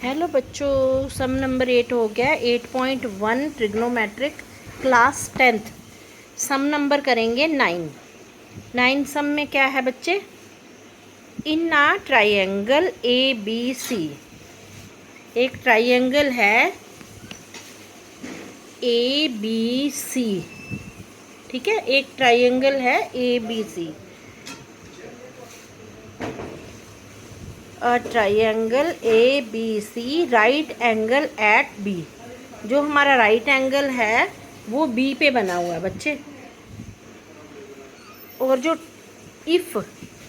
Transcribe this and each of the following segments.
Hello बच्चों, सम number 8 हो गया। 8.1 ट्रिग्नोमेट्रिक क्लास 10th। सम नंबर करेंगे 9 सम में क्या है बच्चे? इन अ ट्राइंगल ए बी सी, एक ट्राइंगल है ए बी सी। ठीक है, एक ट्राइंगल है A B C. A triangle A B C right angle at B. जो हमारा राइट एंगल है वो बी पे बना हुआ है बच्चे। और जो if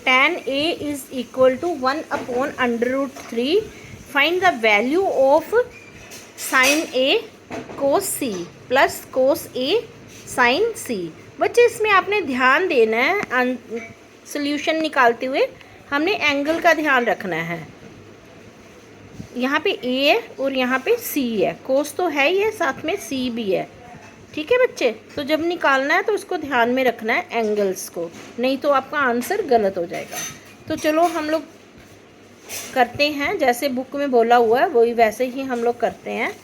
tan A is equal to 1/√3, find the value of sin A cos C plus cos A sin C। बच्चे इसमें आपने ध्यान देना है, सोल्यूशन निकालते हुए हमने एंगल का ध्यान रखना है। यहाँ पे A है और यहाँ पे C है। कोस तो है ही है, साथ में C भी है। ठीक है बच्चे, तो जब निकालना है तो उसको ध्यान में रखना है एंगल्स को, नहीं तो आपका आंसर गलत हो जाएगा। तो चलो हम लोग करते हैं, जैसे बुक में बोला हुआ है वही वैसे ही हम लोग करते हैं।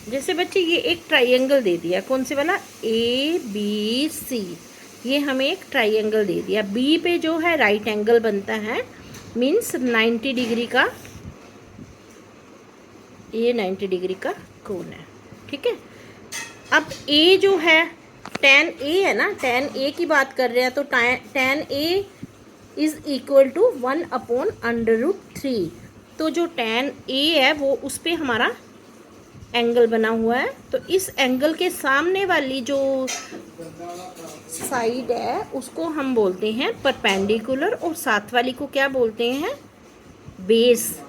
जैसे बच्चे ये एक ट्राइंगल दे दिया, कौन से वाला? A B C. ये हमें एक ट्राइंगल दे दिया। बी पे जो है राइट एंगल बनता है, मीन्स 90 डिग्री का, ये 90 डिग्री का कोण है। ठीक है, अब A जो है tan A है ना, tan A की बात कर रहे हैं, तो tan A is equal to 1/√3। तो जो tan A है वो उस पर हमारा एंगल बना हुआ है। तो इस एंगल के सामने वाली जो साइड है उसको हम बोलते हैं परपेंडिकुलर, और साथ वाली को क्या बोलते हैं? बेस।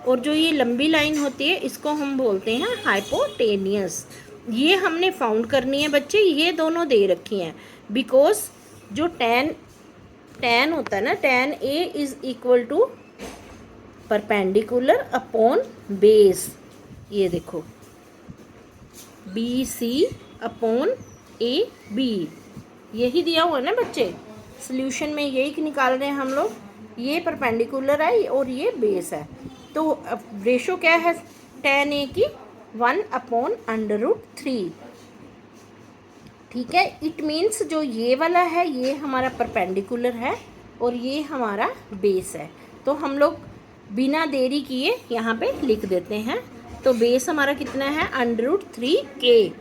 और जो ये लंबी लाइन होती है इसको हम बोलते हैं हाइपोटेनियस। ये हमने फाउंड करनी है बच्चे, ये दोनों दे रखी हैं। बिकॉज जो tan होता है ना, tan A is equal to perpendicular upon base. ये देखो BC अपॉन AB, यही दिया हुआ है ना बच्चे। सोल्यूशन में यही निकाल रहे हैं हम लोग। ये परपेंडिकुलर है और ये बेस है। तो रेशो क्या है tan A की? 1/√3। ठीक है, इट मीन्स जो ये वाला है ये हमारा परपेंडिकुलर है और ये हमारा बेस है। तो हम लोग बिना देरी किए यहाँ पे लिख देते हैं। तो बेस हमारा कितना है? √3k।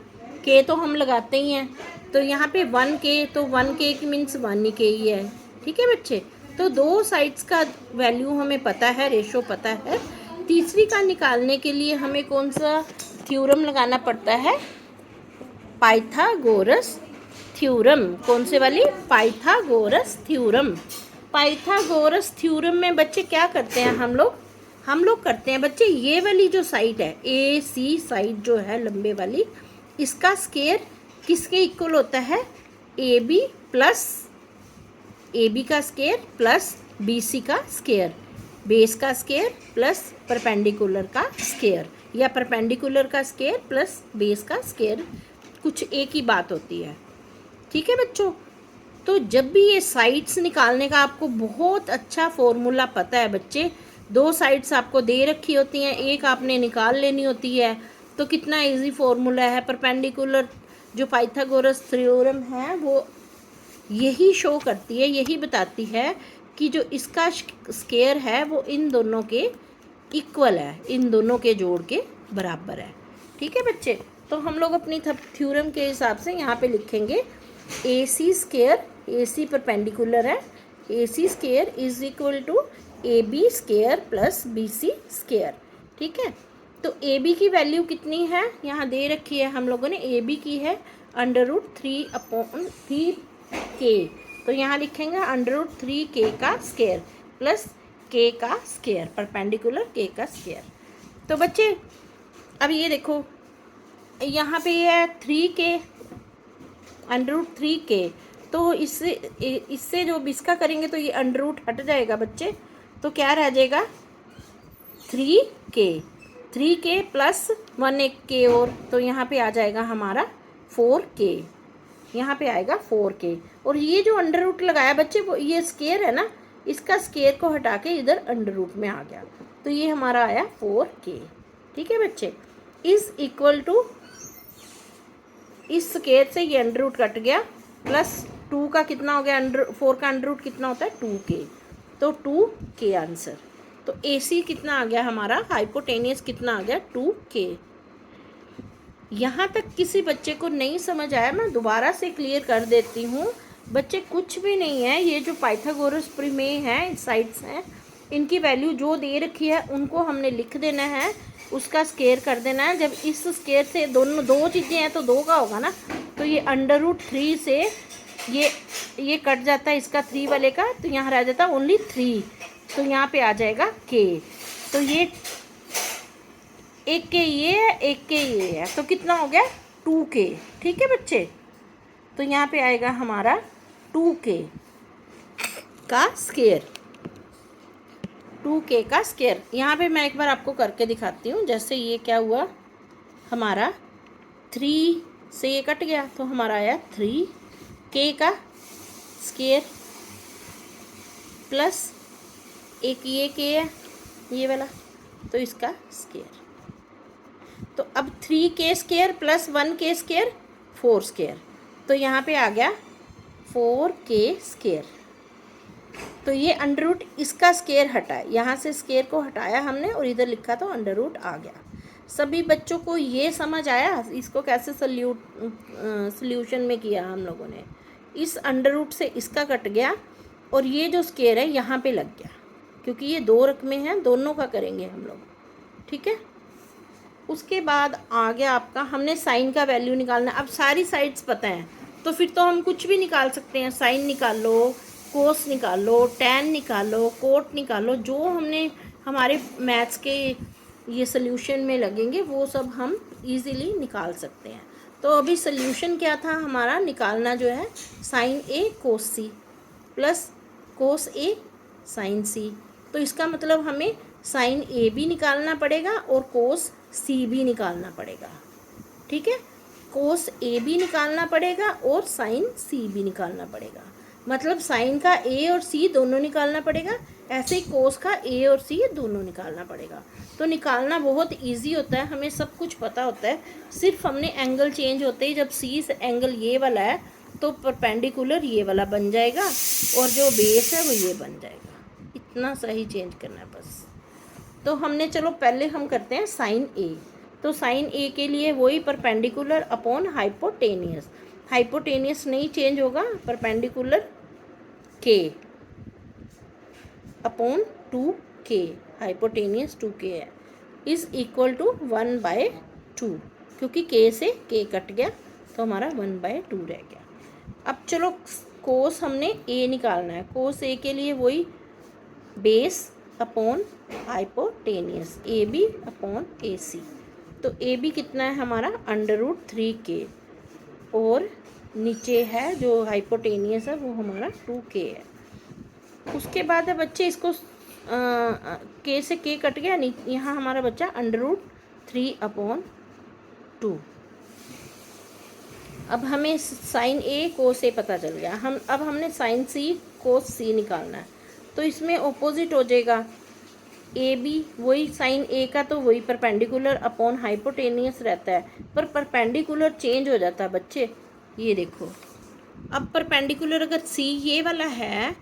k तो हम लगाते ही हैं, तो यहाँ पे 1k, तो 1k की मीन्स 1k ही है। ठीक है बच्चे, तो दो साइड्स का वैल्यू हमें पता है, रेशो पता है। तीसरी का निकालने के लिए हमें कौन सा थ्योरम लगाना पड़ता है? Pythagoras theorem. कौन से वाली? Pythagoras theorem. पाइथागोरस थ्योरम में बच्चे क्या करते हैं हम लोग करते हैं बच्चे, ये वाली जो साइड है ए सी साइड जो है लंबे वाली, इसका स्केयर किसके इक्वल होता है? ए बी का स्केयर प्लस बी सी का स्केयर, बेस का स्केयर प्लस परपेंडिकुलर का स्केयर, या परपेंडिकुलर का स्केयर प्लस बेस का स्केयर, कुछ एक ही बात होती है। ठीक है बच्चों, तो जब भी ये साइड्स निकालने का आपको बहुत अच्छा फॉर्मूला पता है बच्चे, दो साइड्स आपको दे रखी होती हैं, एक आपने निकाल लेनी होती है, तो कितना इजी फॉर्मूला है। परपेंडिकुलर जो पाइथागोरस थ्योरम है वो यही शो करती है, यही बताती है कि जो इसका स्केयर है वो इन दोनों के इक्वल है, इन दोनों के जोड़ के बराबर है। ठीक है बच्चे, तो हम लोग अपनी थ्योरम के हिसाब से यहाँ पे लिखेंगे ए सी स्केयर, ए सी परपेंडिकुलर है, A C square is equal to A B square plus B C square. ठीक है, तो ए बी की वैल्यू कितनी है यहाँ दे रखी है हम लोगों ने, ए बी की है √3/3k। तो यहाँ लिखेंगे √3k का स्केयर प्लस k का स्केयर, परपेंडिकुलर k का स्केयर। तो बच्चे अब ये देखो यहाँ पे है 3k, √3k, तो इससे जो इसका करेंगे तो ये अंडर हट जाएगा बच्चे, तो क्या रह जाएगा? 3k प्लस 1k, और तो यहाँ पे आ जाएगा हमारा 4k, यहाँ पे आएगा 4k। और ये जो अंडर रूट लगाया बच्चे वो ये स्केयर है ना, इसका स्केयर को हटा के इधर अंडर रूट में आ गया, तो ये हमारा आया 4k। ठीक है बच्चे, इज इक्वल टू, इस स्केयर से ये अंडर रूट कट गया, प्लस 2 का कितना हो गया, 4 का अंडर रूट कितना होता है 2k, तो 2k आंसर। तो AC कितना आ गया हमारा, हाइपोटेनियस कितना आ गया 2k। यहाँ तक किसी बच्चे को नहीं समझ आया, मैं दोबारा से क्लियर कर देती हूँ बच्चे, कुछ भी नहीं है, ये जो पाइथागोरस प्रमेय है, साइड्स हैं, इनकी वैल्यू जो दे रखी है उनको हमने लिख देना है, उसका स्केयर कर देना है। जब इस स्केयर से दोनों दो चीज़ें हैं तो 2 का होगा ना, तो ये √3 से ये कट जाता है इसका 3 वाले का, तो यहाँ रह जाता ओनली 3, तो यहाँ पे आ जाएगा k। तो ये एक के ये है, एक के ये है, तो कितना हो गया 2k। ठीक है बच्चे, तो यहाँ पे आएगा हमारा 2k का स्केयर, 2k का स्केयर। यहाँ पे मैं एक बार आपको करके दिखाती हूँ। जैसे ये क्या हुआ हमारा, 3 से ये कट गया तो हमारा आया 3k का स्केयर, प्लस एक ये k है ये वाला, तो इसका स्केयर। तो अब 3k square plus 1k square 4 square, तो यहाँ पे आ गया 4k स्केयर। तो ये अंडर रूट इसका स्केयर हटा है, यहाँ से स्केयर को हटाया हमने और इधर लिखा तो अंडर रूट आ गया। सभी बच्चों को ये समझ आया इसको कैसे सॉल्यूशन में किया हम लोगों ने। इस अंडर रूट से इसका कट गया और ये जो स्केयर है यहाँ पे लग गया, क्योंकि ये 2 रकमें हैं, दोनों का करेंगे हम लोग। ठीक है, उसके बाद आ गया आपका, हमने साइन का वैल्यू निकालना। अब सारी साइड्स पता हैं तो फिर तो हम कुछ भी निकाल सकते हैं, साइन निकाल लो, कोस निकाल लो, टैन निकाल लो, कोट निकाल लो, जो हमने हमारे मैथ्स के ये सोल्यूशन में लगेंगे वो सब हम इजीली निकाल सकते हैं। तो अभी सोल्यूशन क्या था हमारा, निकालना जो है sine A cos C plus cos A sine C। तो इसका मतलब हमें साइन A भी निकालना पड़ेगा और कोस C भी निकालना पड़ेगा। ठीक है, कोस A भी निकालना पड़ेगा और साइन C भी निकालना पड़ेगा। मतलब साइन का A और C दोनों निकालना पड़ेगा, ऐसे ही कोस का A और C दोनों निकालना पड़ेगा। तो निकालना बहुत इजी होता है, हमें सब कुछ पता होता है, सिर्फ हमने एंगल चेंज होते ही, जब C से एंगल ये वाला है तो परपेंडिकुलर ये वाला बन जाएगा और जो बेस है वो ये बन जाएगा। इतना सही चेंज करना है बस। तो हमने, चलो पहले हम करते हैं साइन A। तो साइन A के लिए वही परपेंडिकुलर अपॉन हाइपोटेनियस, हाइपोटेनियस नहीं चेंज होगा, perpendicular k upon 2k, hypotenuse 2k है, इज इक्वल टू 1/2, क्योंकि k से k कट गया तो हमारा 1/2 रह गया। अब चलो कोस हमने A निकालना है, कोस A के लिए वही base upon hypotenuse, AB upon AC। तो AB कितना है हमारा √3k, और नीचे है जो हाइपोटेनियस है वो हमारा 2k है। उसके बाद है बच्चे इसको k से k कट गया, यहाँ हमारा बच्चा √3/2। अब हमें साइन A कोस A पता चल गया, अब हमने साइन C कोस C निकालना है। तो इसमें ऑपोजिट हो जाएगा, AB वही साइन A का तो वही परपेंडिकुलर अपॉन हाइपोटेनियस रहता है, पर परपेंडिकुलर चेंज हो जाता है बच्चे। ये देखो, अब परपेंडिकुलर अगर C ये वाला है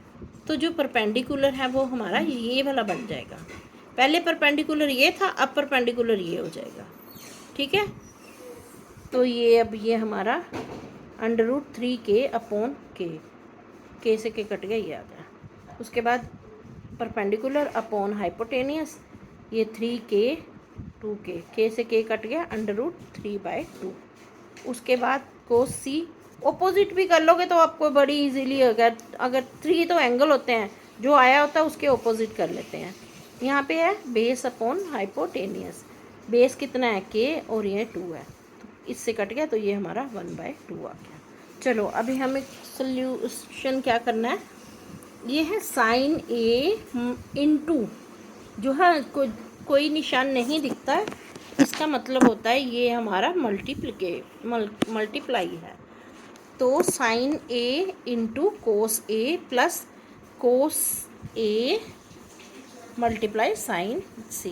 तो जो परपेंडिकुलर है वो हमारा ये वाला बन जाएगा। पहले परपेंडिकुलर ये था, अब परपेंडिकुलर ये हो जाएगा। ठीक है, तो ये अब ये हमारा √3k अपॉन k से k कट गया, ये आ गया। उसके बाद परपेंडिकुलर अपॉन हाइपोटेनियस, ये 3k 2k, k से k कट गया, √3/2। उसके बाद कोस C ऑपोजिट भी कर लोगे तो आपको बड़ी इजीली होगा। अगर 3 तो एंगल होते हैं, जो आया होता है उसके ऑपोजिट कर लेते हैं। यहाँ पे है बेस अपॉन हाइपोटेनियस, बेस कितना है k और ये 2 है, तो इससे कट गया तो ये हमारा 1/2 आ गया। चलो अभी हमें सोल्यूशन क्या करना है, ये है साइन A इंटू, जो है कोई निशान नहीं दिखता है, इसका मतलब होता है ये हमारा मल्टीप्लाई है। तो sine A into cos A plus cos A multiply sine C.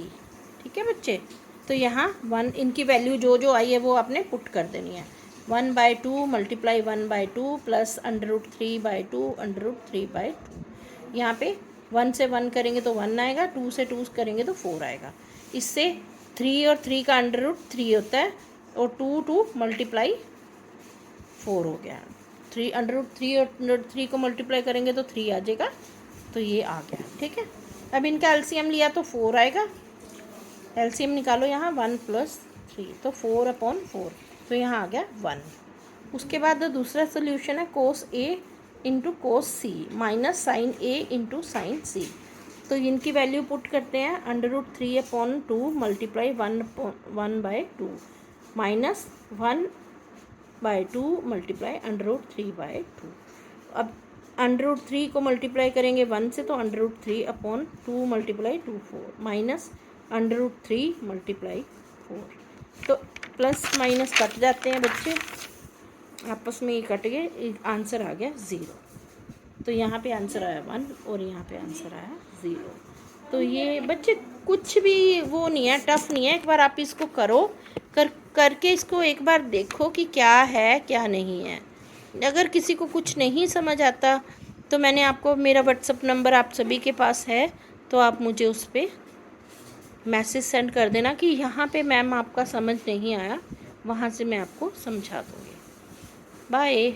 ठीक है बच्चे, तो यहाँ 1 इनकी वैल्यू जो जो आई है वो आपने पुट कर देनी है। 1/2 मल्टीप्लाई 1/2 प्लस √3/2 √3/2। यहाँ पे 1 से 1 करेंगे तो 1 आएगा, 2 से 2 करेंगे तो 4 आएगा। इससे 3 और 3 का √3 होता है, और 2 मल्टीप्लाई 4 हो गया। 3 √3 और 3 को मल्टीप्लाई करेंगे तो 3 आ जाएगा, तो ये आ गया। ठीक है, अब इनका एलसीएम लिया तो 4 आएगा। एलसीएम निकालो यहाँ, 1 + 3 तो 4/4, तो यहाँ आ गया 1। उसके बाद दूसरा सोल्यूशन है cos A × cos C minus sine A × sine C। तो इनकी वैल्यू पुट करते हैं, √3/2 मल्टीप्लाई 1/2 माइनस 1/2 मल्टीप्लाई √3/2। अब √3 को मल्टीप्लाई करेंगे 1 से तो √3/2 मल्टीप्लाई 2 4 माइनस √3 मल्टीप्लाई 4। तो प्लस माइनस कट जाते हैं बच्चे, आपस में ये कट गए, आंसर आ गया 0। तो यहाँ पे आंसर आया 1 और यहाँ पे आंसर आया 0। तो ये बच्चे कुछ भी वो नहीं है, टफ नहीं है। एक बार आप इसको करके इसको एक बार देखो कि क्या है क्या नहीं है। अगर किसी को कुछ नहीं समझ आता तो मैंने आपको, मेरा व्हाट्सअप नंबर आप सभी के पास है, तो आप मुझे उस पर मैसेज सेंड कर देना कि यहाँ पे मैम आपका समझ नहीं आया, वहाँ से मैं आपको समझा दूँगी। बाय।